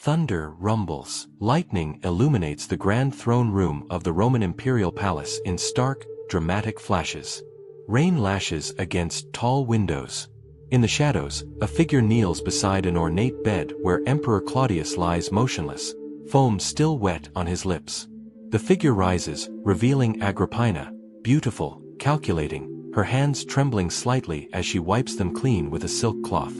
Thunder rumbles. Lightning illuminates the grand throne room of the Roman imperial palace in stark, dramatic flashes. Rain lashes against tall windows. In the shadows, a figure kneels beside an ornate bed where Emperor Claudius lies motionless, foam still wet on his lips. The figure rises, revealing Agrippina, beautiful, calculating, her hands trembling slightly as she wipes them clean with a silk cloth.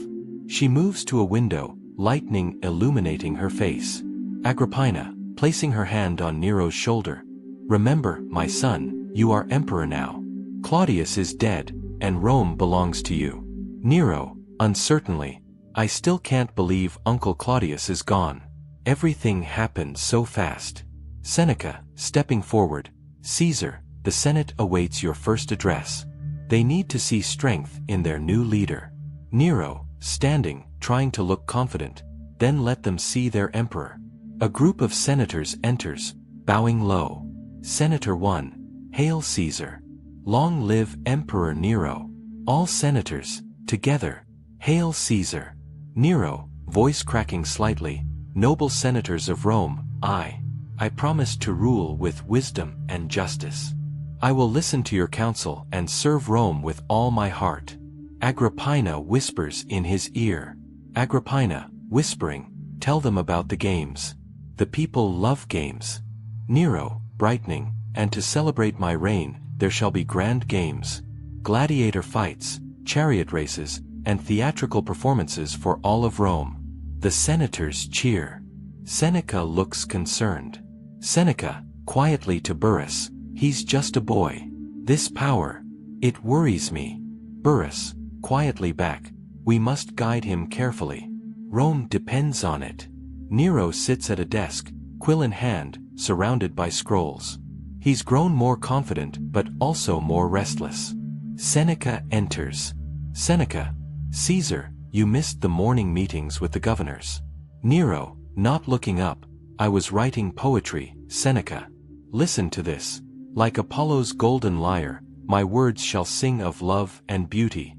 She moves to a window, lightning illuminating her face. Agrippina, placing her hand on Nero's shoulder. Remember, my son, you are emperor now. Claudius is dead, and Rome belongs to you. Nero, uncertainly, I still can't believe Uncle Claudius is gone. Everything happened so fast. Seneca, stepping forward, Caesar, the Senate awaits your first address. They need to see strength in their new leader. Nero, standing, trying to look confident, then let them see their emperor. A group of senators enters, bowing low. Senator 1, Hail Caesar. Long live Emperor Nero. All senators, together, Hail Caesar. Nero, voice cracking slightly, Noble senators of Rome, I promise to rule with wisdom and justice. I will listen to your counsel and serve Rome with all my heart. Agrippina whispers in his ear. Agrippina, whispering, tell them about the games. The people love games. Nero, brightening, and to celebrate my reign, there shall be grand games. Gladiator fights, chariot races, and theatrical performances for all of Rome. The senators cheer. Seneca looks concerned. Seneca, quietly to Burrus, he's just a boy. This power, it worries me. Burrus, quietly back, we must guide him carefully. Rome depends on it. Nero sits at a desk, quill in hand, surrounded by scrolls. He's grown more confident but also more restless. Seneca enters. Seneca, Caesar, you missed the morning meetings with the governors. Nero, not looking up, I was writing poetry. Seneca, listen to this. Like Apollo's golden lyre, my words shall sing of love and beauty.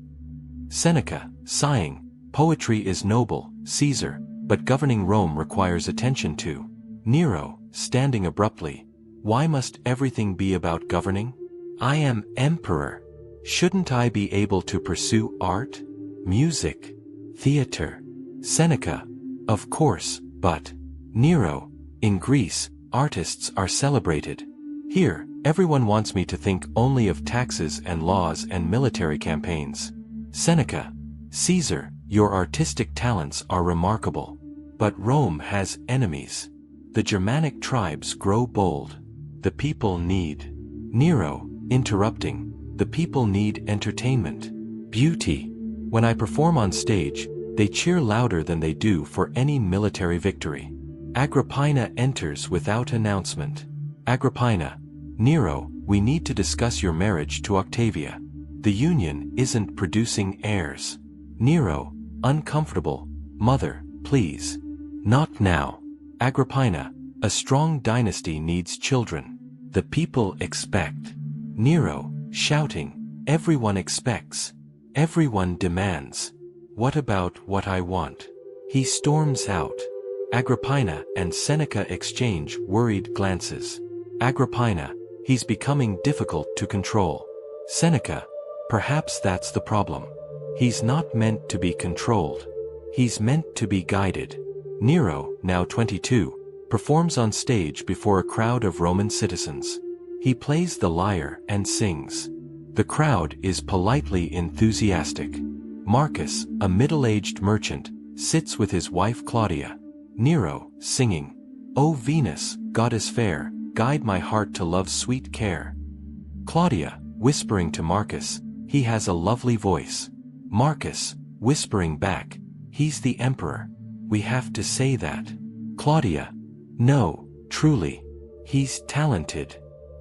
Seneca, sighing, poetry is noble, Caesar, but governing Rome requires attention too. Nero, standing abruptly, why must everything be about governing? I am emperor. Shouldn't I be able to pursue art, music, theater? Seneca, of course, but Nero, in Greece, artists are celebrated. Here, everyone wants me to think only of taxes and laws and military campaigns. Seneca, Caesar, your artistic talents are remarkable. But Rome has enemies. The Germanic tribes grow bold. The people need. Nero, interrupting, the people need entertainment, beauty. When I perform on stage, they cheer louder than they do for any military victory. Agrippina enters without announcement. Agrippina, Nero, we need to discuss your marriage to Octavia. The union isn't producing heirs. Nero, uncomfortable, mother, please. Not now. Agrippina, a strong dynasty needs children. The people expect. Nero, shouting, everyone expects. Everyone demands. What about what I want? He storms out. Agrippina and Seneca exchange worried glances. Agrippina, he's becoming difficult to control. Seneca, perhaps that's the problem. He's not meant to be controlled. He's meant to be guided. Nero, now 22, performs on stage before a crowd of Roman citizens. He plays the lyre and sings. The crowd is politely enthusiastic. Marcus, a middle-aged merchant, sits with his wife Claudia. Nero, singing, O Venus, goddess fair, guide my heart to love's sweet care. Claudia, whispering to Marcus, he has a lovely voice. Marcus, whispering back, he's the emperor. We have to say that. Claudia, no, truly. He's talented.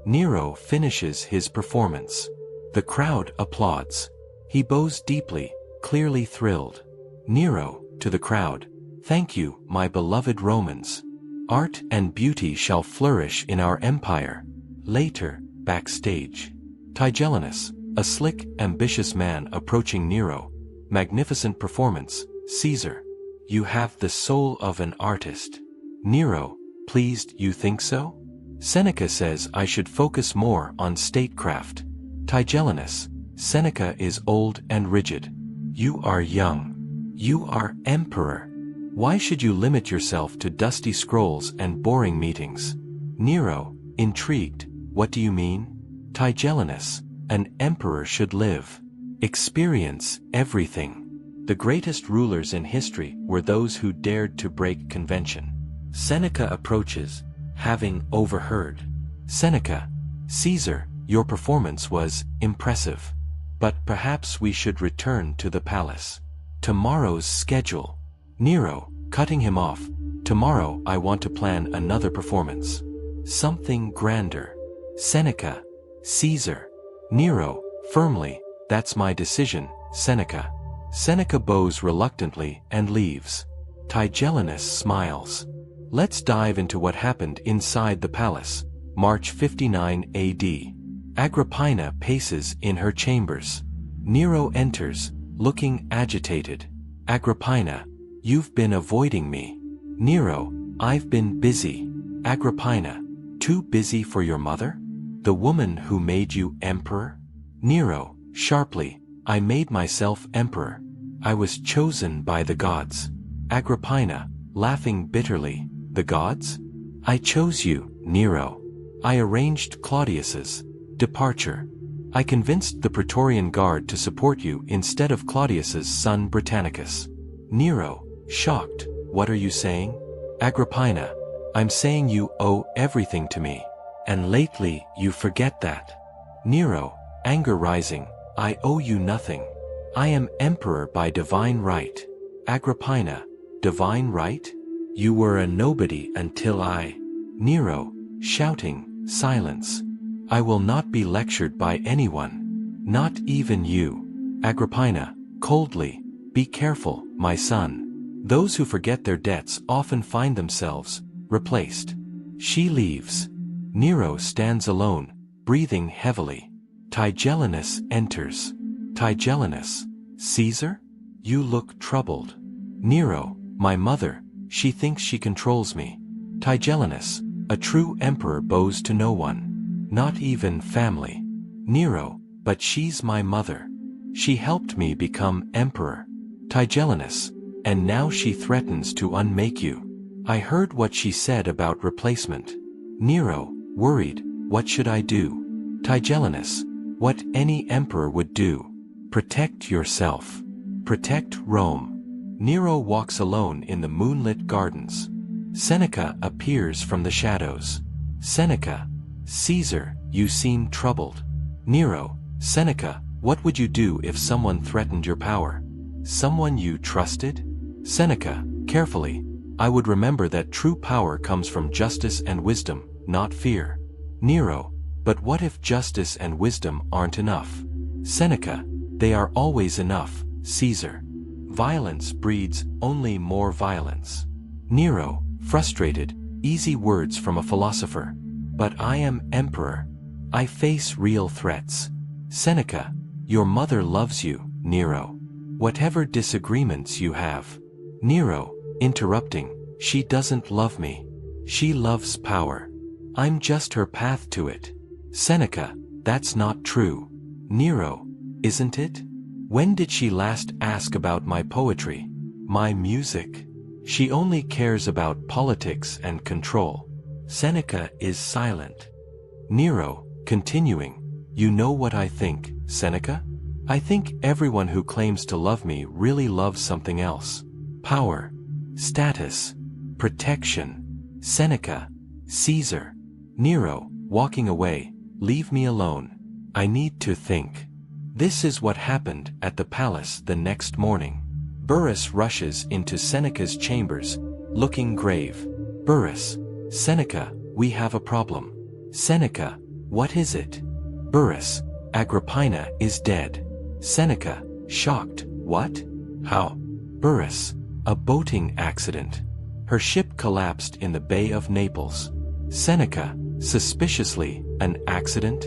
Nero finishes his performance. The crowd applauds. He bows deeply, clearly thrilled. Nero, to the crowd, thank you, my beloved Romans. Art and beauty shall flourish in our empire. Later, backstage. Tigellinus, a slick, ambitious man approaching Nero. Magnificent performance, Caesar. You have the soul of an artist. Nero, pleased, you think so? Seneca says I should focus more on statecraft. Tigellinus, Seneca is old and rigid. You are young. You are emperor. Why should you limit yourself to dusty scrolls and boring meetings? Nero, intrigued, what do you mean? Tigellinus, an emperor should live. Experience everything. The greatest rulers in history were those who dared to break convention. Seneca approaches, having overheard. Seneca, Caesar, your performance was impressive. But perhaps we should return to the palace. Tomorrow's schedule. Nero, cutting him off. Tomorrow I want to plan another performance. Something grander. Seneca, Caesar. Nero, firmly, that's my decision, Seneca. Seneca bows reluctantly and leaves. Tigellinus smiles. Let's dive into what happened inside the palace. March 59 AD. Agrippina paces in her chambers. Nero enters, looking agitated. Agrippina, you've been avoiding me. Nero, I've been busy. Agrippina, too busy for your mother? The woman who made you emperor? Nero, sharply, I made myself emperor. I was chosen by the gods. Agrippina, laughing bitterly, the gods? I chose you, Nero. I arranged Claudius's departure. I convinced the Praetorian Guard to support you instead of Claudius's son Britannicus. Nero, shocked, what are you saying? Agrippina, I'm saying you owe everything to me. And lately you forget that. Nero, anger rising, I owe you nothing. I am emperor by divine right. Agrippina, divine right? You were a nobody until I... Nero, shouting, silence. I will not be lectured by anyone. Not even you. Agrippina, coldly, be careful, my son. Those who forget their debts often find themselves replaced. She leaves. Nero stands alone, breathing heavily. Tigellinus enters. Tigellinus, Caesar? You look troubled. Nero, my mother, she thinks she controls me. Tigellinus, a true emperor bows to no one. Not even family. Nero, but she's my mother. She helped me become emperor. Tigellinus, and now she threatens to unmake you. I heard what she said about replacement. Nero, worried, what should I do? Tigellinus, what any emperor would do. Protect yourself. Protect Rome. Nero walks alone in the moonlit gardens. Seneca appears from the shadows. Seneca, Caesar, you seem troubled. Nero, Seneca, what would you do if someone threatened your power? Someone you trusted? Seneca, carefully, I would remember that true power comes from justice and wisdom, not fear. Nero, but what if justice and wisdom aren't enough? Seneca, they are always enough, Caesar. Violence breeds only more violence. Nero, frustrated, easy words from a philosopher. But I am emperor. I face real threats. Seneca, your mother loves you, Nero. Whatever disagreements you have. Nero, interrupting, she doesn't love me. She loves power. I'm just her path to it. Seneca, that's not true. Nero, isn't it? When did she last ask about my poetry? My music? She only cares about politics and control. Seneca is silent. Nero, continuing, you know what I think, Seneca? I think everyone who claims to love me really loves something else. Power. Status. Protection. Seneca. Caesar. Nero, walking away, leave me alone. I need to think. This is what happened at the palace the next morning. Burrus rushes into Seneca's chambers, looking grave. Burrus, Seneca, we have a problem. Seneca, what is it? Burrus, Agrippina is dead. Seneca, shocked, what? How? Burrus, a boating accident. Her ship collapsed in the Bay of Naples. Seneca, suspiciously, an accident?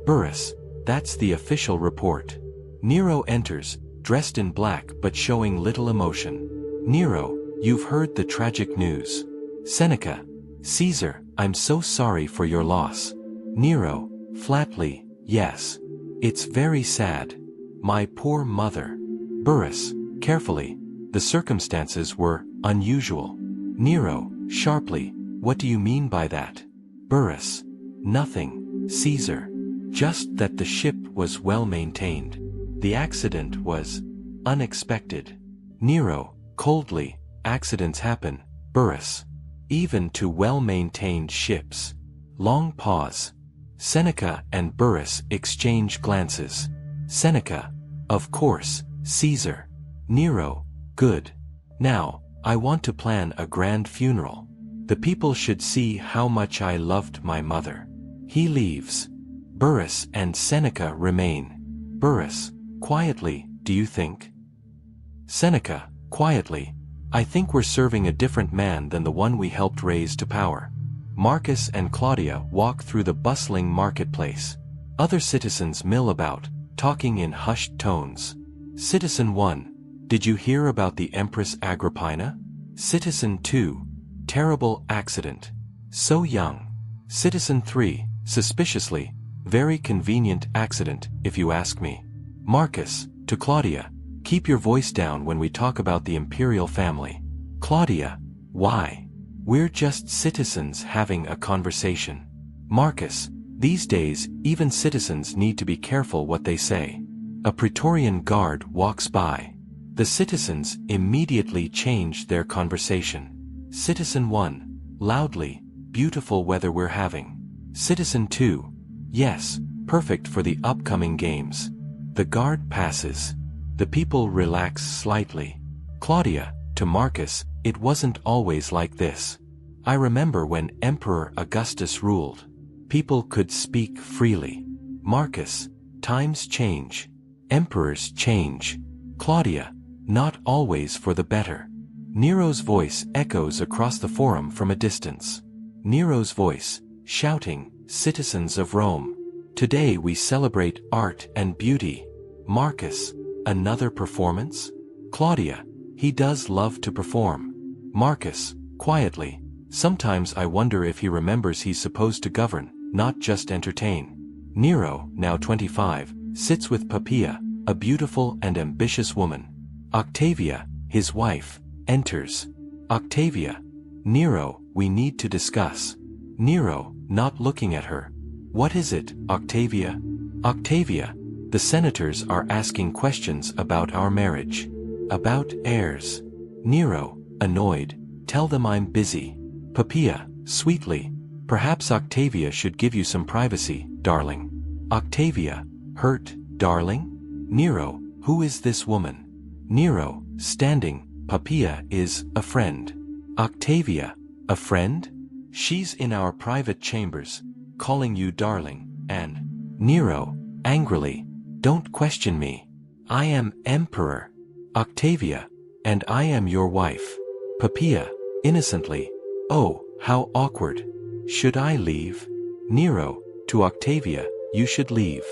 Burrus, that's the official report. Nero enters, dressed in black but showing little emotion. Nero, You've heard the tragic news. Seneca. Caesar, I'm so sorry for your loss. Nero. Flatly, yes. It's very sad. My poor mother. Burrus. Carefully. The circumstances were unusual. Nero. Sharply. What do you mean by that? Burrus. Nothing, Caesar. Just that the ship was well maintained. The accident was unexpected. Nero. Coldly. Accidents happen, Burrus. Even to well-maintained ships. Long pause. Seneca and Burrus exchange glances. Seneca. Of course, Caesar. Nero. Good. Now, I want to plan a grand funeral. The people should see how much I loved my mother. He leaves. Burrus and Seneca remain. Burrus. Quietly, do you think? Seneca. Quietly. I think we're serving a different man than the one we helped raise to power. Marcus and Claudia walk through the bustling marketplace. Other citizens mill about, talking in hushed tones. Citizen 1. Did you hear about the Empress Agrippina? Citizen 2. Terrible accident. So young. Citizen 3. Suspiciously. Very convenient accident, if you ask me. Marcus, to Claudia. Keep your voice down when we talk about the imperial family. Claudia. Why? We're just citizens having a conversation. Marcus. These days, even citizens need to be careful what they say. A Praetorian guard walks by. The citizens immediately change their conversation. Citizen 1. Loudly. Beautiful weather we're having. Citizen 2. Yes, perfect for the upcoming games. The guard passes. The people relax slightly. Claudia, to Marcus, it wasn't always like this. I remember when Emperor Augustus ruled. People could speak freely. Marcus, times change. Emperors change. Claudia, not always for the better. Nero's voice echoes across the forum from a distance. Nero's voice, shouting, citizens of Rome. Today we celebrate art and beauty. Marcus. Another performance? Claudia. He does love to perform. Marcus. Quietly. Sometimes I wonder if he remembers he's supposed to govern, not just entertain. Nero, now 25, sits with Poppaea, a beautiful and ambitious woman. Octavia, his wife, enters. Octavia. Nero, we need to discuss. Nero, not looking at her. What is it, Octavia? Octavia. The senators are asking questions about our marriage. About heirs. Nero, annoyed. Tell them I'm busy. Poppaea, sweetly. Perhaps Octavia should give you some privacy, darling. Octavia, hurt, darling? Nero, who is this woman? Nero, standing. Poppaea is a friend. Octavia, a friend? She's in our private chambers, calling you darling, and Nero, angrily. Don't question me. I am emperor. Octavia. And I am your wife. Poppaea, innocently. Oh, how awkward. Should I leave? Nero, to Octavia, you should leave.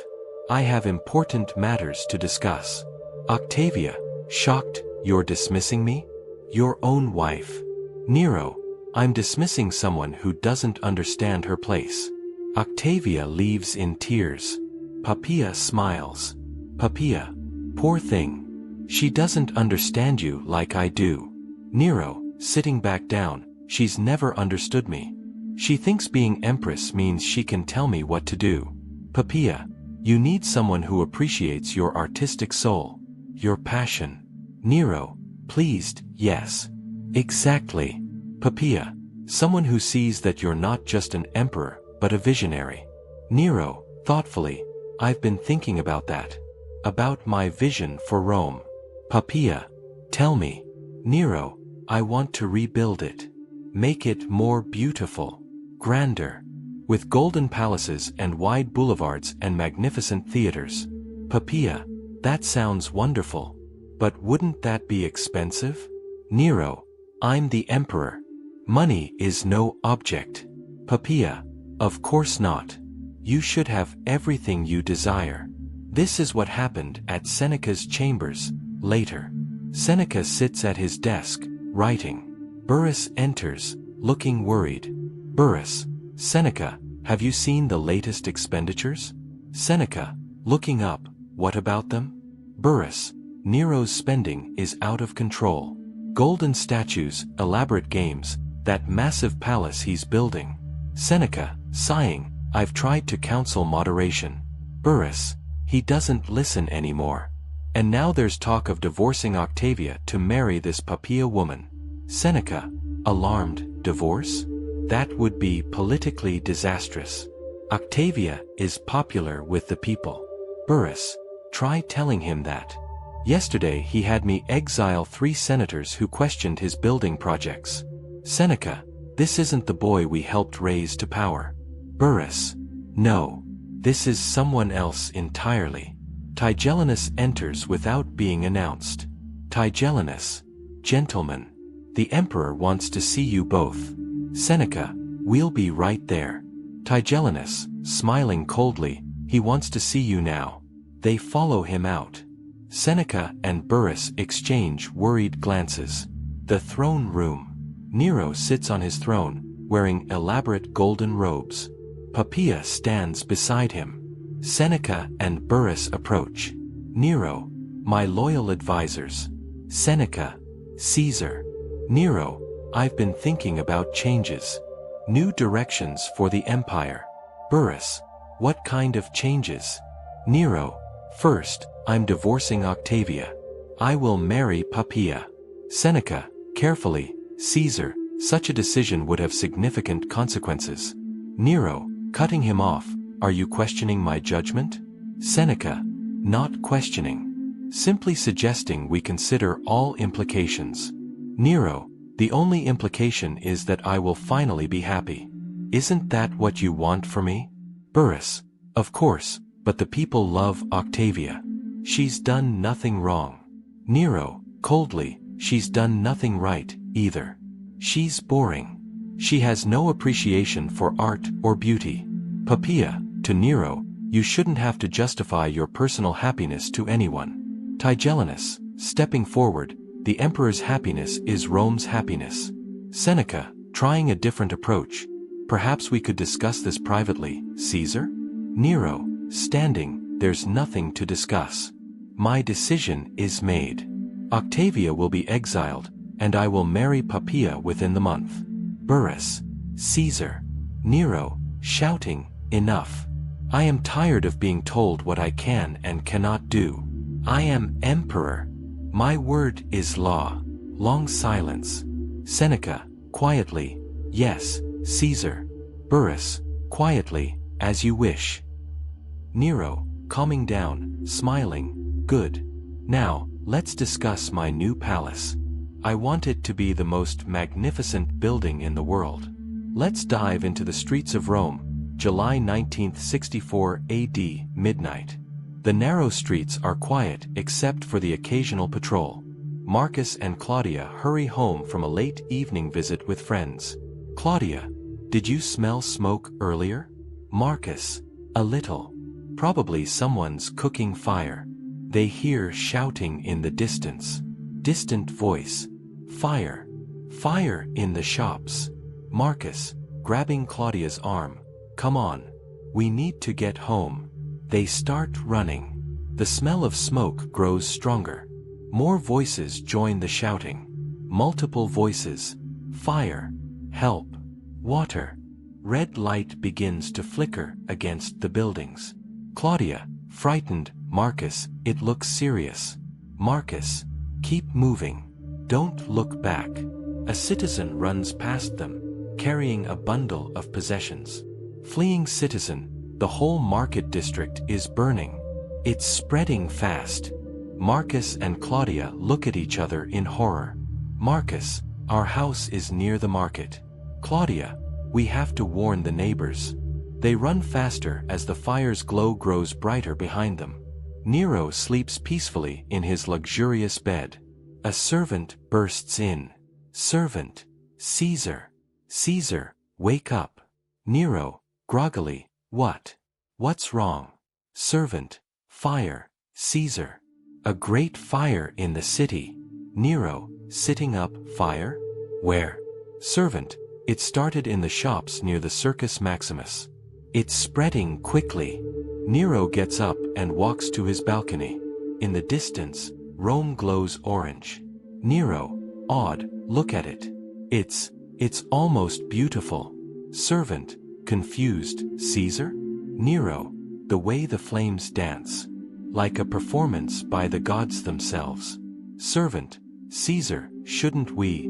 I have important matters to discuss. Octavia, shocked, you're dismissing me? Your own wife. Nero, I'm dismissing someone who doesn't understand her place. Octavia leaves in tears. Poppaea smiles. Poppaea, poor thing. She doesn't understand you like I do. Nero, sitting back down, she's never understood me. She thinks being empress means she can tell me what to do. Poppaea, you need someone who appreciates your artistic soul, your passion. Nero, pleased, yes. Exactly. Poppaea, someone who sees that you're not just an emperor, but a visionary. Nero, thoughtfully, I've been thinking about that. About my vision for Rome. Poppaea, tell me. Nero, I want to rebuild it. Make it more beautiful. Grander. With golden palaces and wide boulevards and magnificent theaters. Poppaea, that sounds wonderful. But wouldn't that be expensive? Nero, I'm the emperor. Money is no object. Poppaea, of course not. You should have everything you desire. This is what happened at Seneca's chambers, later. Seneca sits at his desk, writing. Burrus enters, looking worried. Burrus, Seneca, have you seen the latest expenditures? Seneca, looking up, what about them? Burrus, Nero's spending is out of control. Golden statues, elaborate games, that massive palace he's building. Seneca, sighing, I've tried to counsel moderation. Burrus, he doesn't listen anymore. And now there's talk of divorcing Octavia to marry this Poppaea woman. Seneca, alarmed, divorce? That would be politically disastrous. Octavia is popular with the people. Burrus, try telling him that. Yesterday he had me exile 3 senators who questioned his building projects. Seneca, this isn't the boy we helped raise to power. Burrus, no. This is someone else entirely. Tigellinus enters without being announced. Tigellinus, gentlemen, the emperor wants to see you both. Seneca, we'll be right there. Tigellinus, smiling coldly, he wants to see you now. They follow him out. Seneca and Burrus exchange worried glances. The throne room. Nero sits on his throne, wearing elaborate golden robes. Poppaea stands beside him. Seneca and Burrus approach. Nero, my loyal advisors. Seneca, Caesar. Nero, I've been thinking about changes. New directions for the empire. Burrus, what kind of changes? Nero, first, I'm divorcing Octavia. I will marry Poppaea. Seneca, carefully, Caesar, such a decision would have significant consequences. Nero, cutting him off, are you questioning my judgment? Seneca, not questioning. Simply suggesting we consider all implications. Nero, the only implication is that I will finally be happy. Isn't that what you want for me? Burrus, of course, but the people love Octavia. She's done nothing wrong. Nero, coldly, she's done nothing right, either. She's boring. She has no appreciation for art or beauty. Poppaea, to Nero, you shouldn't have to justify your personal happiness to anyone. Tigellinus, stepping forward, the emperor's happiness is Rome's happiness. Seneca, trying a different approach. Perhaps we could discuss this privately, Caesar? Nero, standing, there's nothing to discuss. My decision is made. Octavia will be exiled, and I will marry Poppaea within the month. Burrus, Caesar. Nero, shouting, enough. I am tired of being told what I can and cannot do. I am emperor. My word is law. Long silence. Seneca, quietly, yes, Caesar. Burrus, quietly, as you wish. Nero, calming down, smiling, good. Now, let's discuss my new palace. I want it to be the most magnificent building in the world. Let's dive into the streets of Rome, July 19, 64 AD, midnight. The narrow streets are quiet except for the occasional patrol. Marcus and Claudia hurry home from a late evening visit with friends. Claudia, did you smell smoke earlier? Marcus, a little. Probably someone's cooking fire. They hear shouting in the distance. Distant voice. Fire. Fire in the shops. Marcus, grabbing Claudia's arm. Come on. We need to get home. They start running. The smell of smoke grows stronger. More voices join the shouting. Multiple voices. Fire. Help. Water. Red light begins to flicker against the buildings. Claudia, frightened. Marcus, it looks serious. Marcus, keep moving. Don't look back. A citizen runs past them, carrying a bundle of possessions. Fleeing citizen, the whole market district is burning. It's spreading fast. Marcus and Claudia look at each other in horror. Marcus, our house is near the market. Claudia, we have to warn the neighbors. They run faster as the fire's glow grows brighter behind them. Nero sleeps peacefully in his luxurious bed. A servant bursts in. Servant, Caesar. Caesar, wake up. Nero, groggily, what? What's wrong? Servant, fire, Caesar. A great fire in the city. Nero, Sitting up, fire? Where? Servant, it started in the shops near the Circus Maximus. It's spreading quickly. Nero gets up and walks to his balcony. In the distance, Rome glows orange. Nero, awed, look at it. It's almost beautiful. Servant, confused, Caesar? Nero, the way the flames dance. Like a performance by the gods themselves. Servant, Caesar, shouldn't we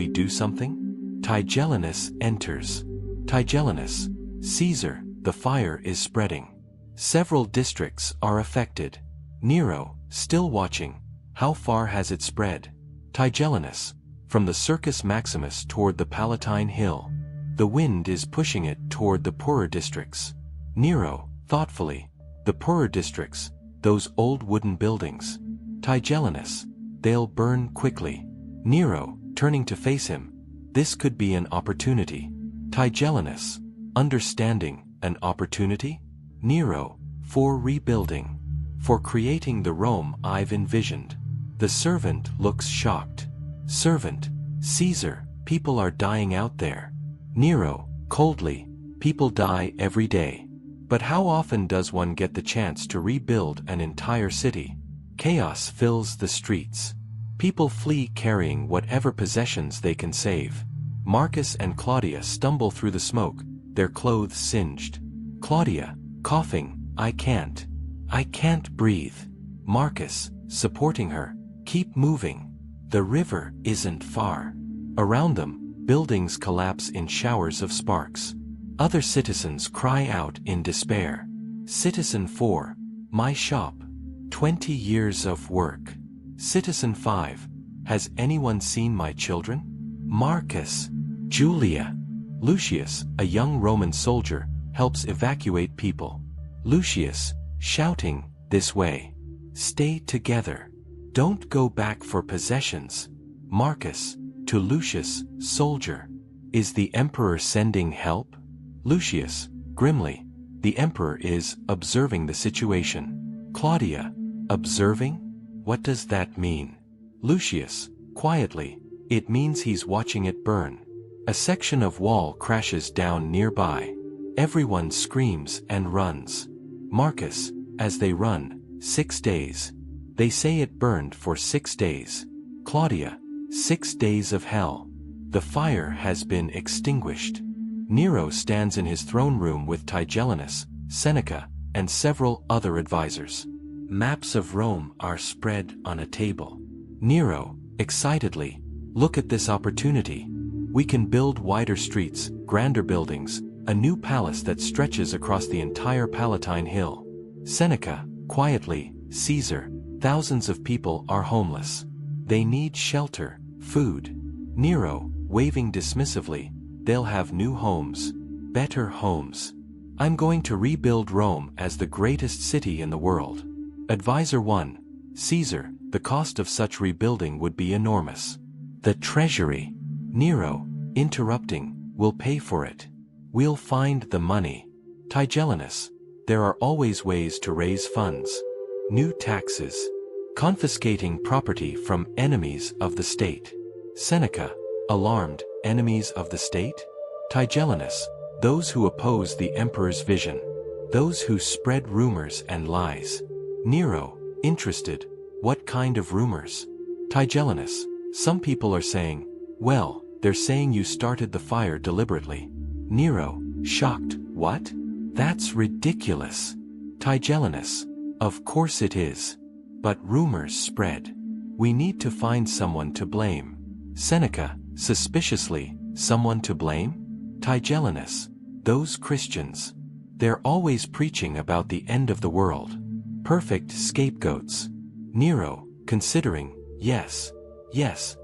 do something? Tigellinus enters. Tigellinus, Caesar, the fire is spreading. Several districts are affected. Nero, still watching. How far has it spread? Tigellinus, from the Circus Maximus toward the Palatine Hill. The wind is pushing it toward the poorer districts. Nero, thoughtfully, the poorer districts, those old wooden buildings. Tigellinus, they'll burn quickly. Nero, turning to face him, this could be an opportunity. Tigellinus, understanding, an opportunity? Nero, for rebuilding. For creating the Rome I've envisioned. The servant looks shocked. Servant, Caesar, people are dying out there. Nero, coldly, people die every day. But how often does one get the chance to rebuild an entire city? Chaos fills the streets. People flee carrying whatever possessions they can save. Marcus and Claudia stumble through the smoke, their clothes singed. Claudia, coughing, I can't breathe. Marcus, supporting her, keep moving. The river isn't far. Around them, buildings collapse in showers of sparks. Other citizens cry out in despair. Citizen 4, my shop. 20 years of work. Citizen 5, has anyone seen my children? Marcus, Julia. Lucius, a young Roman soldier, helps evacuate people. Lucius, shouting, this way. Stay together. Don't go back for possessions. Marcus, to Lucius, soldier. Is the emperor sending help? Lucius, grimly. The emperor is observing the situation. Claudia, observing? What does that mean? Lucius, quietly. It means he's watching it burn. A section of wall crashes down nearby. Everyone screams and runs. Marcus, as they run, 6 days. They say it burned for 6 days. Claudia, 6 days of hell. The fire has been extinguished. Nero stands in his throne room with Tigellinus, Seneca, and several other advisors. Maps of Rome are spread on a table. Nero, excitedly, look at this opportunity. We can build wider streets, grander buildings, a new palace that stretches across the entire Palatine Hill. Seneca, quietly, Caesar, thousands of people are homeless. They need shelter, food. Nero, waving dismissively, they'll have new homes, better homes. I'm going to rebuild Rome as the greatest city in the world. Advisor 1, Caesar, the cost of such rebuilding would be enormous. The treasury. Nero, interrupting, will pay for it. We'll find the money. Tigellinus, there are always ways to raise funds. New taxes. Confiscating property from enemies of the state. Seneca, alarmed, enemies of the state? Tigellinus, those who oppose the emperor's vision. Those who spread rumors and lies. Nero, interested, what kind of rumors? Tigellinus, some people are saying, well, they're saying you started the fire deliberately. Nero, shocked, what? That's ridiculous. Tigellinus, of course it is. But rumors spread. We need to find someone to blame. Seneca, suspiciously, someone to blame? Tigellinus, those Christians. They're always preaching about the end of the world. Perfect scapegoats. Nero, considering, yes,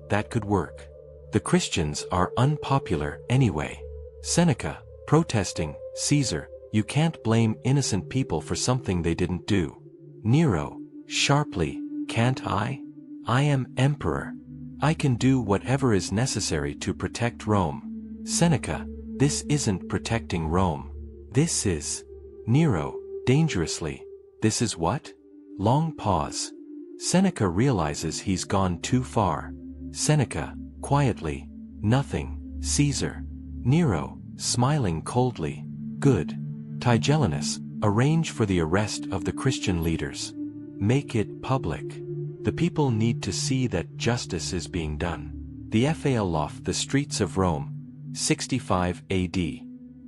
that could work. The Christians are unpopular anyway. Seneca, protesting, Caesar, you can't blame innocent people for something they didn't do. Nero, sharply, can't I? I am emperor. I can do whatever is necessary to protect Rome. Seneca, this isn't protecting Rome. This is. Nero, dangerously. This is what? Long pause. Seneca realizes he's gone too far. Seneca, quietly, nothing. Caesar. Nero, smiling coldly, good. Tigellinus, arrange for the arrest of the Christian leaders. Make it public. The people need to see that justice is being done. The FAL off the streets of Rome, 65 AD.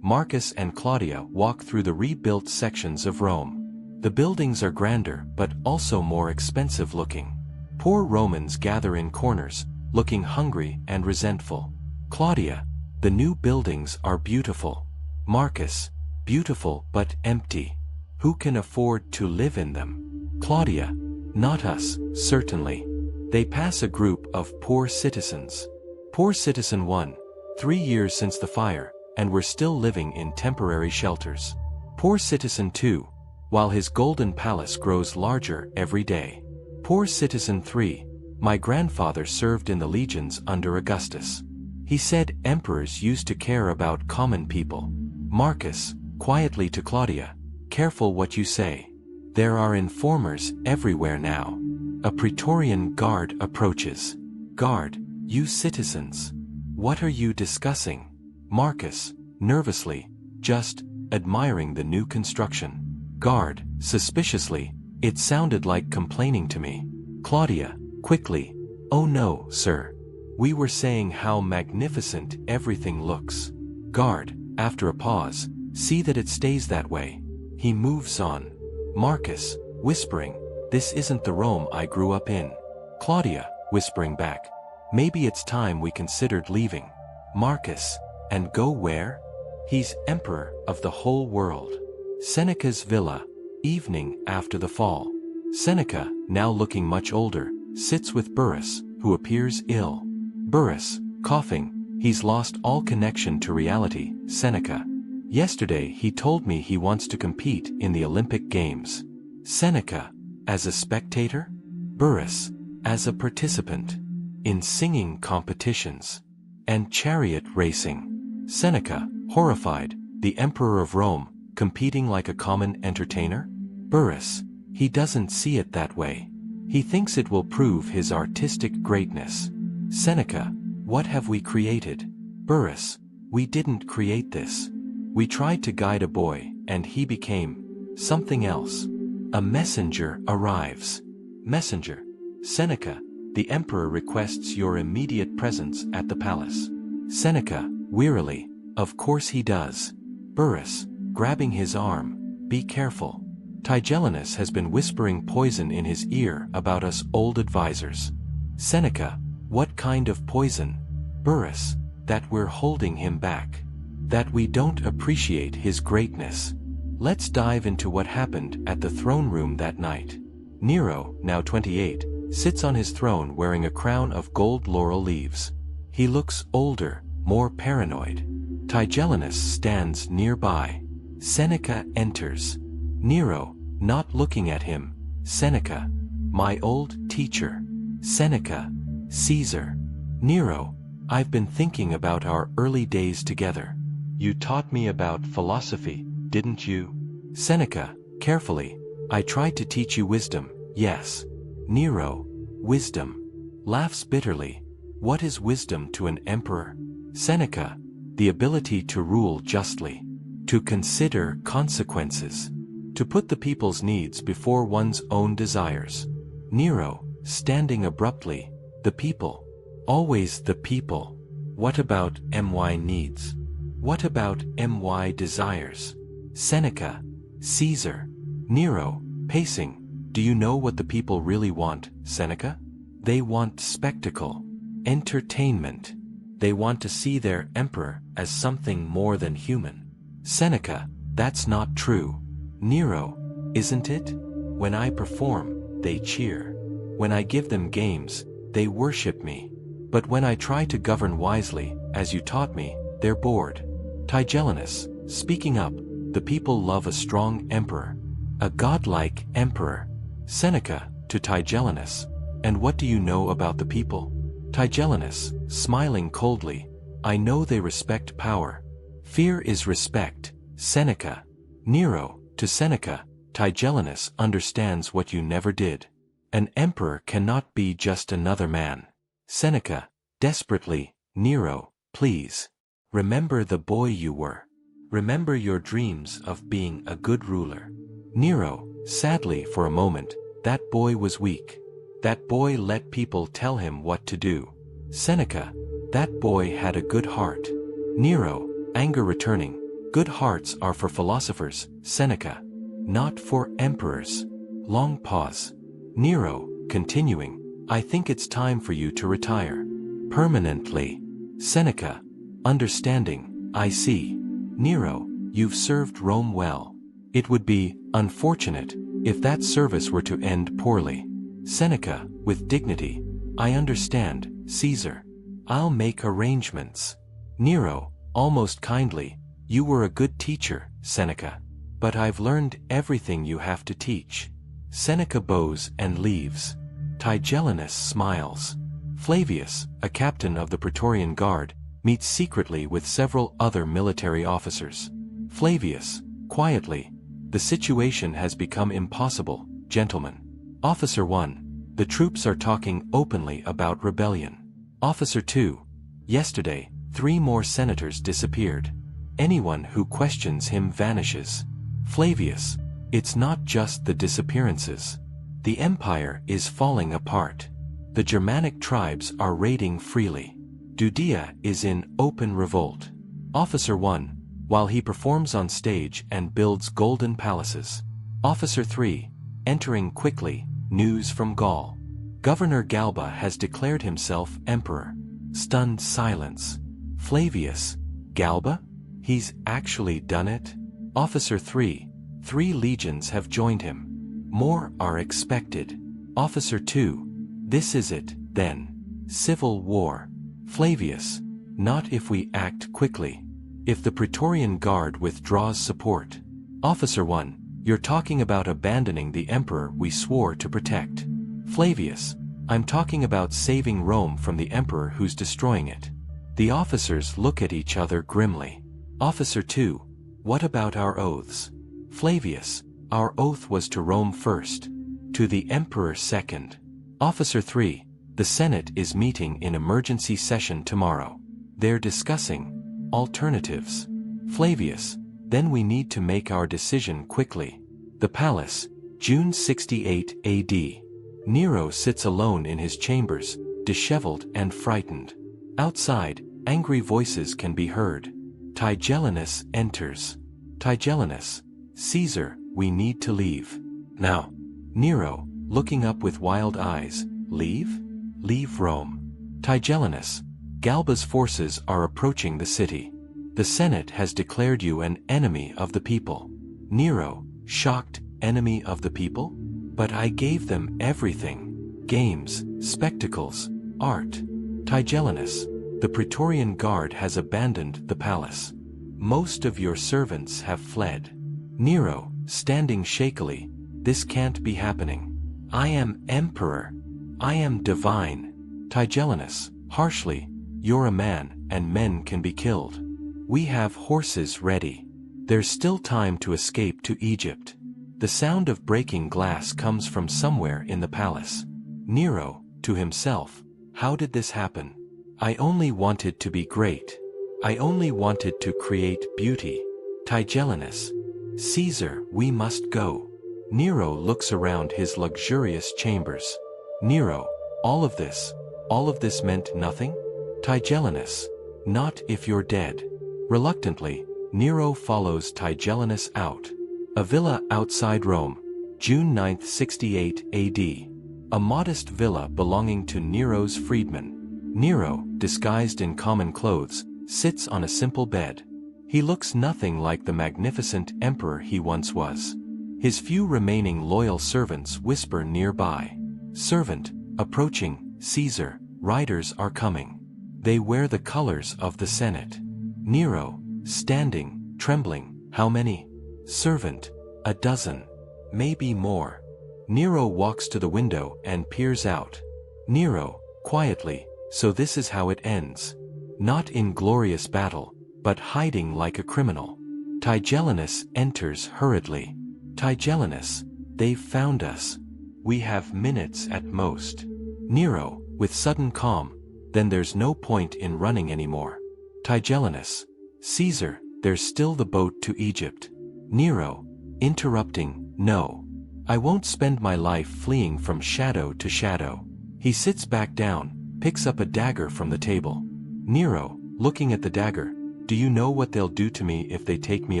Marcus and Claudia walk through the rebuilt sections of Rome. The buildings are grander but also more expensive looking. Poor Romans gather in corners, looking hungry and resentful. Claudia, the new buildings are beautiful. Marcus, beautiful but empty. Who can afford to live in them? Claudia, not us, certainly. They pass a group of poor citizens. Poor citizen 1, 3 years since the fire, and we're still living in temporary shelters. Poor citizen 2, while his golden palace grows larger every day. Poor citizen 3, my grandfather served in the legions under Augustus. He said emperors used to care about common people. Marcus, quietly to Claudia, careful what you say. There are informers everywhere now. A Praetorian guard approaches. Guard, you citizens. What are you discussing? Marcus, nervously, just admiring the new construction. Guard, suspiciously, it sounded like complaining to me. Claudia, quickly, oh no, sir. We were saying how magnificent everything looks. Guard, after a pause, see that it stays that way. He moves on. Marcus, whispering, this isn't the Rome I grew up in. Claudia, whispering back, maybe it's time we considered leaving. Marcus, and go where? He's emperor of the whole world. Seneca's villa, evening after the fall. Seneca, now looking much older, sits with Burrus, who appears ill. Burrus, coughing, he's lost all connection to reality. Seneca. Yesterday he told me he wants to compete in the Olympic Games. Seneca, as a spectator? Burrus, as a participant. In singing competitions. And chariot racing. Seneca, horrified, the emperor of Rome, competing like a common entertainer? Burrus, he doesn't see it that way. He thinks it will prove his artistic greatness. Seneca, what have we created? Burrus, we didn't create this. We tried to guide a boy, and he became something else. A messenger arrives. Messenger. Seneca, the emperor requests your immediate presence at the palace. Seneca, wearily, of course he does. Burrus, grabbing his arm, be careful. Tigellinus has been whispering poison in his ear about us old advisors. Seneca, what kind of poison? Burrus, that we're holding him back. That we don't appreciate his greatness. Let's dive into what happened at the throne room that night. Nero, now 28, sits on his throne wearing a crown of gold laurel leaves. He looks older, more paranoid. Tigellinus stands nearby. Seneca enters. Nero, not looking at him. Seneca, my old teacher. Seneca, Caesar. Nero, I've been thinking about our early days together. You taught me about philosophy, didn't you? Seneca, carefully, I tried to teach you wisdom, yes. Nero, wisdom. Laughs bitterly. What is wisdom to an emperor? Seneca, the ability to rule justly. To consider consequences. To put the people's needs before one's own desires. Nero, standing abruptly, the people. Always the people. What about my needs? What about my desires? Seneca, Caesar. Nero, pacing, do you know what the people really want, Seneca? They want spectacle. Entertainment. They want to see their emperor as something more than human. Seneca, that's not true. Nero, isn't it? When I perform, they cheer. When I give them games, they worship me. But when I try to govern wisely, as you taught me, they're bored. Tigellinus, speaking up, the people love a strong emperor. A godlike emperor. Seneca, to Tigellinus, and what do you know about the people? Tigellinus, smiling coldly, I know they respect power. Fear is respect. Seneca. Nero, to Seneca, Tigellinus understands what you never did. An emperor cannot be just another man. Seneca, desperately, Nero, please. Remember the boy you were. Remember your dreams of being a good ruler. Nero, sadly for a moment, that boy was weak. That boy let people tell him what to do. Seneca, that boy had a good heart. Nero, anger returning, good hearts are for philosophers, Seneca, not for emperors. Long pause. Nero, continuing, I think it's time for you to retire. Permanently. Seneca, understanding, I see. Nero, you've served Rome well. It would be unfortunate if that service were to end poorly. Seneca, with dignity, I understand, Caesar. I'll make arrangements. Nero, almost kindly, you were a good teacher, Seneca. But I've learned everything you have to teach. Seneca bows and leaves. Tigellinus smiles. Flavius, a captain of the Praetorian Guard, meets secretly with several other military officers. Flavius, quietly, the situation has become impossible, gentlemen. Officer 1, the troops are talking openly about rebellion. Officer 2, yesterday, 3 more senators disappeared. Anyone who questions him vanishes. Flavius, it's not just the disappearances. The empire is falling apart. The Germanic tribes are raiding freely. Judea is in open revolt. Officer 1, while he performs on stage and builds golden palaces. Officer 3, entering quickly, news from Gaul. Governor Galba has declared himself emperor. Stunned silence. Flavius, Galba? He's actually done it? Officer 3, 3 legions have joined him. More are expected. Officer 2, this is it, then. Civil war. Flavius, not if we act quickly. If the Praetorian Guard withdraws support. Officer 1, you're talking about abandoning the emperor we swore to protect. Flavius, I'm talking about saving Rome from the emperor who's destroying it. The officers look at each other grimly. Officer 2, what about our oaths? Flavius, our oath was to Rome first. To the emperor second. Officer 3, the Senate is meeting in emergency session tomorrow. They're discussing alternatives. Flavius, then we need to make our decision quickly. The palace, June 68 AD. Nero sits alone in his chambers, disheveled and frightened. Outside, angry voices can be heard. Tigellinus enters. Tigellinus, Caesar, we need to leave. Now. Nero, looking up with wild eyes, leave? Leave Rome. Tigellinus, Galba's forces are approaching the city. The Senate has declared you an enemy of the people. Nero, shocked, enemy of the people? But I gave them everything. Games, spectacles, art. Tigellinus, the Praetorian Guard has abandoned the palace. Most of your servants have fled. Nero, standing shakily, this can't be happening. I am emperor. I am divine. Tigellinus, harshly, you're a man, and men can be killed. We have horses ready. There's still time to escape to Egypt. The sound of breaking glass comes from somewhere in the palace. Nero, to himself, how did this happen? I only wanted to be great. I only wanted to create beauty. Tigellinus, Caesar, we must go. Nero looks around his luxurious chambers. Nero, all of this meant nothing? Tigellinus, not if you're dead. Reluctantly, Nero follows Tigellinus out. A villa outside Rome, June 9, 68 AD. A modest villa belonging to Nero's freedmen. Nero, disguised in common clothes, sits on a simple bed. He looks nothing like the magnificent emperor he once was. His few remaining loyal servants whisper nearby. Servant, approaching, Caesar, riders are coming. They wear the colors of the Senate. Nero, standing, trembling, how many? Servant, a dozen. Maybe more. Nero walks to the window and peers out. Nero, quietly, so this is how it ends. Not in glorious battle, but hiding like a criminal. Tigellinus enters hurriedly. Tigellinus, they've found us. We have minutes at most. Nero, with sudden calm, then there's no point in running anymore. Tigellinus. Caesar, there's still the boat to Egypt. Nero, interrupting, no. I won't spend my life fleeing from shadow to shadow. He sits back down, picks up a dagger from the table. Nero, looking at the dagger, do you know what they'll do to me if they take me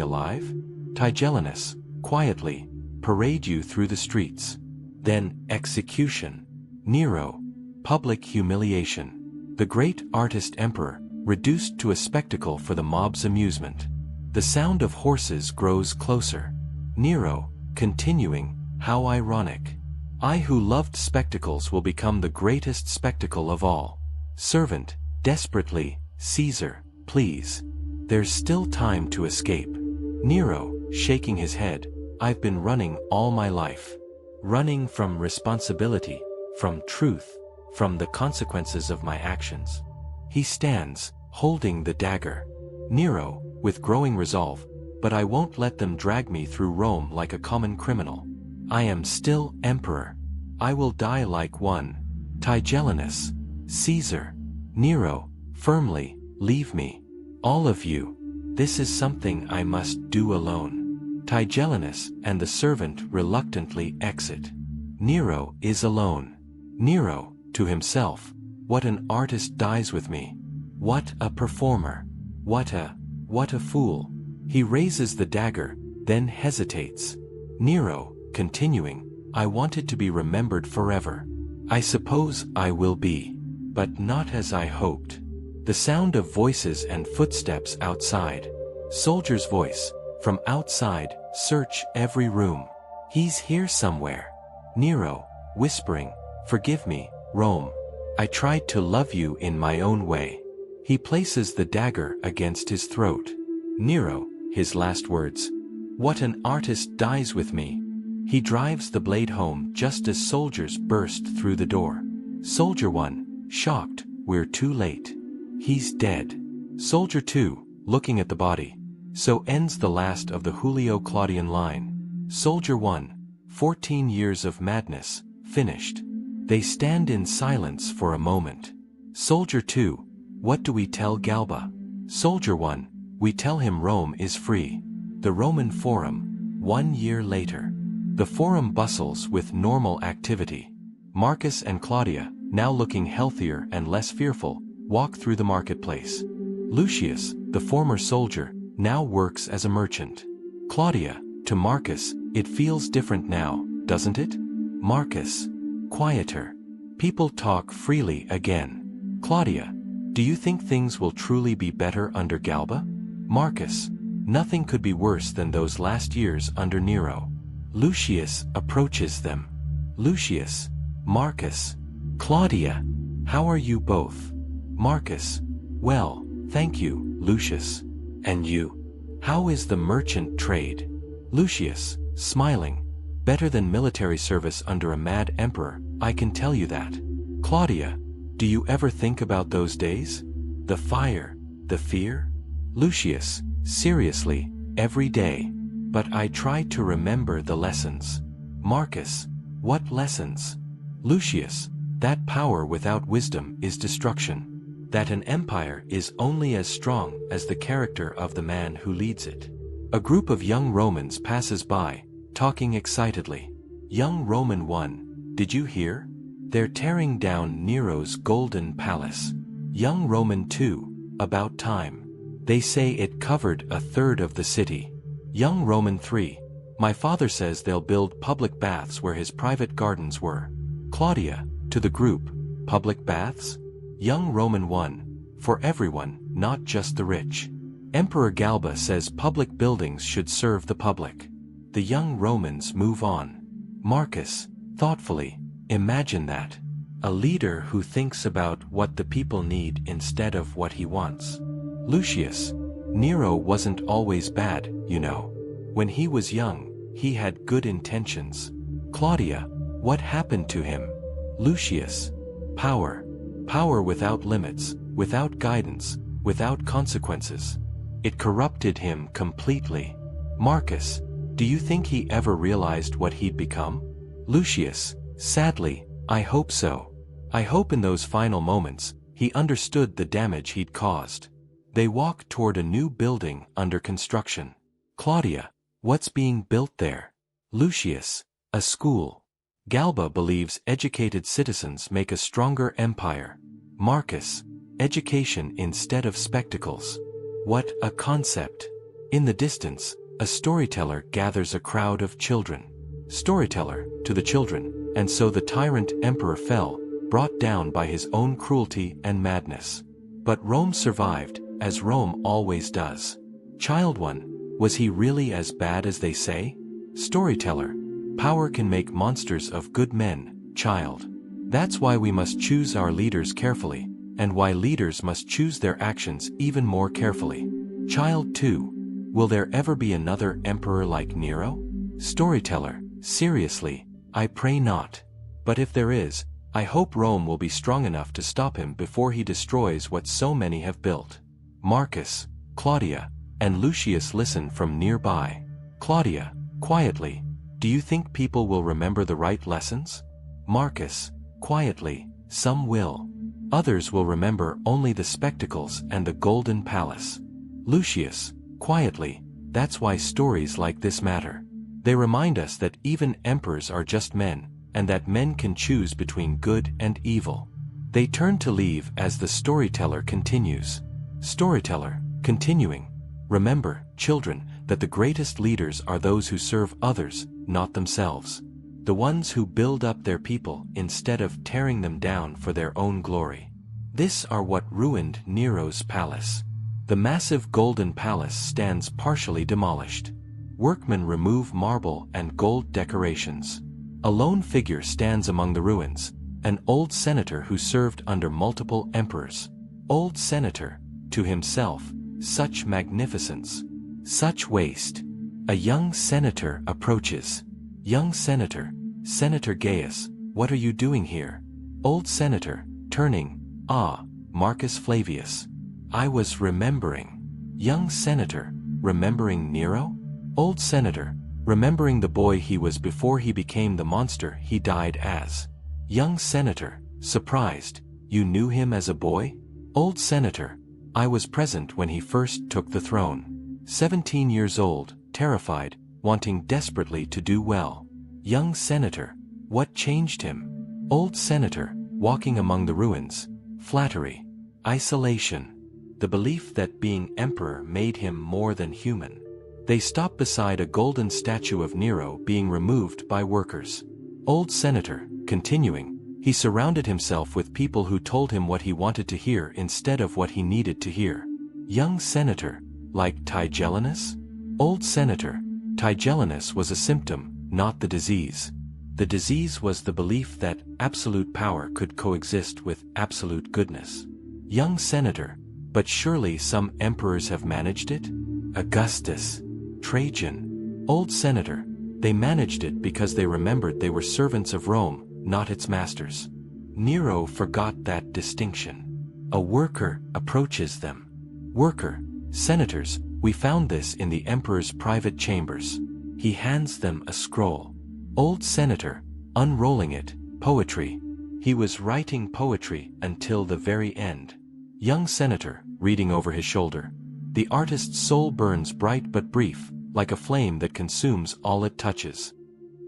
alive? Tigellinus, quietly, parade you through the streets. Then, execution. Nero, public humiliation. The great artist emperor, reduced to a spectacle for the mob's amusement. The sound of horses grows closer. Nero, continuing, how ironic. I who loved spectacles will become the greatest spectacle of all. Servant, desperately, Caesar, please. There's still time to escape. Nero, shaking his head, I've been running all my life. Running from responsibility, from truth, from the consequences of my actions. He stands, holding the dagger. Nero, with growing resolve, but I won't let them drag me through Rome like a common criminal. I am still emperor. I will die like one. Tigellinus. Caesar. Nero, firmly, leave me. All of you. This is something I must do alone. Tigellinus and the servant reluctantly exit. Nero is alone. Nero, to himself, what an artist dies with me. What a performer. What a fool. He raises the dagger, then hesitates. Nero, continuing, I wanted to be remembered forever. I suppose I will be. But not as I hoped. The sound of voices and footsteps outside. Soldier's voice, from outside, search every room. He's here somewhere. Nero, whispering, forgive me, Rome. I tried to love you in my own way. He places the dagger against his throat. Nero, his last words. What an artist dies with me. He drives the blade home just as soldiers burst through the door. Soldier 1, shocked, we're too late. He's dead. Soldier 2, looking at the body. So ends the last of the Julio-Claudian line. Soldier 1, 14 years of madness, finished. They stand in silence for a moment. Soldier 2, what do we tell Galba? Soldier 1, we tell him Rome is free. The Roman Forum, 1 year later. The Forum bustles with normal activity. Marcus and Claudia, now looking healthier and less fearful, walk through the marketplace. Lucius, the former soldier, now works as a merchant. Claudia, to Marcus, it feels different now, doesn't it? Marcus, quieter. People talk freely again. Claudia, do you think things will truly be better under Galba? Marcus, nothing could be worse than those last years under Nero. Lucius approaches them. Lucius, Marcus, Claudia, how are you both? Marcus, well, thank you, Lucius. And you? How is the merchant trade? Lucius, smiling. Better than military service under a mad emperor, I can tell you that. Claudia, do you ever think about those days? The fire, the fear? Lucius, seriously, every day. But I try to remember the lessons. Marcus, what lessons? Lucius, that power without wisdom is destruction. That an empire is only as strong as the character of the man who leads it. A group of young Romans passes by, talking excitedly. Young Roman 1, did you hear? They're tearing down Nero's golden palace. Young Roman 2, about time. They say it covered a third of the city. Young Roman 3, my father says they'll build public baths where his private gardens were. Claudia, to the group, public baths? Young Roman 1, for everyone, not just the rich. Emperor Galba says public buildings should serve the public. The young Romans move on. Marcus, thoughtfully, imagine that. A leader who thinks about what the people need instead of what he wants. Lucius, Nero wasn't always bad, you know. When he was young, he had good intentions. Claudia, what happened to him? Lucius, power. Power without limits, without guidance, without consequences. It corrupted him completely. Marcus, do you think he ever realized what he'd become? Lucius, sadly, I hope so. I hope in those final moments, He understood the damage he'd caused. They walk toward a new building under construction. Claudia, what's being built there? Lucius, a school. Galba believes educated citizens make a stronger empire. Marcus, education instead of spectacles. What a concept. In the distance, a storyteller gathers a crowd of children. Storyteller, to the children, and so the tyrant emperor fell, brought down by his own cruelty and madness. But Rome survived, as Rome always does. Child 1, was he really as bad as they say? Storyteller, power can make monsters of good men, child. That's why we must choose our leaders carefully, and why leaders must choose their actions even more carefully. Child 2, will there ever be another emperor like Nero? Storyteller, seriously, I pray not. But if there is, I hope Rome will be strong enough to stop him before he destroys what so many have built. Marcus, Claudia, and Lucius listen from nearby. Claudia, quietly, do you think people will remember the right lessons? Marcus, quietly, some will. Others will remember only the spectacles and the golden palace. Lucius, quietly, that's why stories like this matter. They remind us that even emperors are just men, and that men can choose between good and evil. They turn to leave as the storyteller continues. Storyteller, continuing, remember, children, that the greatest leaders are those who serve others, not themselves. The ones who build up their people instead of tearing them down for their own glory. This are what ruined Nero's palace. The massive golden palace stands partially demolished. Workmen remove marble and gold decorations. A lone figure stands among the ruins, an old senator who served under multiple emperors. Old senator, to himself, such magnificence, such waste. A young senator approaches. Young senator, Senator Gaius, what are you doing here? Old senator, turning, ah, Marcus Flavius. I was remembering. Young senator, remembering Nero? Old senator, remembering the boy he was before he became the monster he died as. Young senator, surprised, you knew him as a boy? Old senator, I was present when he first took the throne. 17 years old, terrified, wanting desperately to do well. Young senator, what changed him? Old senator, walking among the ruins, flattery, isolation, the belief that being emperor made him more than human. They stop beside a golden statue of Nero being removed by workers. Old senator, continuing, he surrounded himself with people who told him what he wanted to hear instead of what he needed to hear. Young senator, like Tigellinus? Old senator, Tigellinus was a symptom, not the disease. The disease was the belief that absolute power could coexist with absolute goodness. Young senator, but surely some emperors have managed it? Augustus, Trajan. Old senator, they managed it because they remembered they were servants of Rome, not its masters. Nero forgot that distinction. A worker approaches them. Worker, senators, we found this in the emperor's private chambers. He hands them a scroll. Old senator, unrolling it, poetry. He was writing poetry until the very end. Young senator, reading over his shoulder. The artist's soul burns bright but brief, like a flame that consumes all it touches.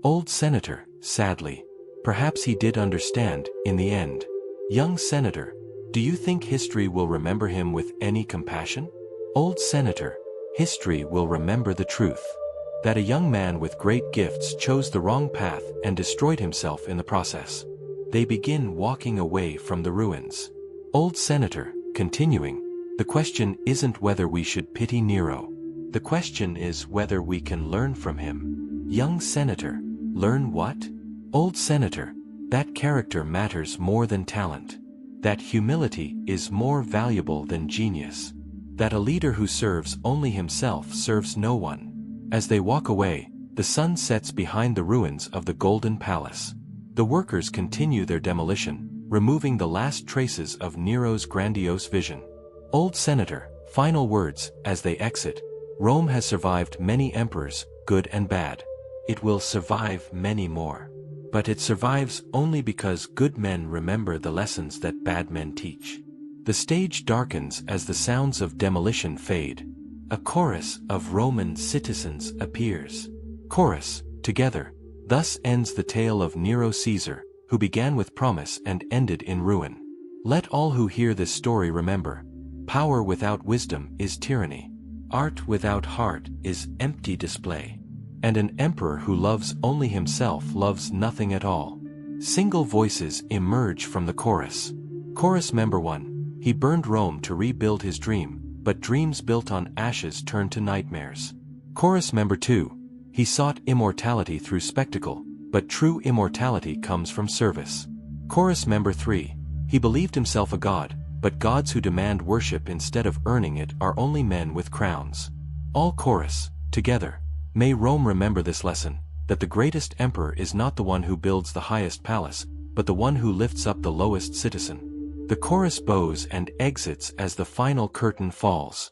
Old senator, sadly. Perhaps he did understand, in the end. Young senator, do you think history will remember him with any compassion? Old senator, history will remember the truth. That a young man with great gifts chose the wrong path and destroyed himself in the process. They begin walking away from the ruins. Old senator, continuing, the question isn't whether we should pity Nero. The question is whether we can learn from him. Young senator, learn what? Old senator, that character matters more than talent. That humility is more valuable than genius. That a leader who serves only himself serves no one. As they walk away, the sun sets behind the ruins of the Golden Palace. The workers continue their demolition, removing the last traces of Nero's grandiose vision. Old senator, final words, as they exit. Rome has survived many emperors, good and bad. It will survive many more. But it survives only because good men remember the lessons that bad men teach. The stage darkens as the sounds of demolition fade. A chorus of Roman citizens appears. Chorus, together. Thus ends the tale of Nero Caesar, who began with promise and ended in ruin. Let all who hear this story remember, power without wisdom is tyranny. Art without heart is empty display. And an emperor who loves only himself loves nothing at all. Single voices emerge from the chorus. Chorus member 1. He burned Rome to rebuild his dream, but dreams built on ashes turned to nightmares. Chorus member 2. He sought immortality through spectacle, but true immortality comes from service. Chorus member 3. He believed himself a god, but gods who demand worship instead of earning it are only men with crowns. All chorus, together. May Rome remember this lesson, that the greatest emperor is not the one who builds the highest palace, but the one who lifts up the lowest citizen. The chorus bows and exits as the final curtain falls.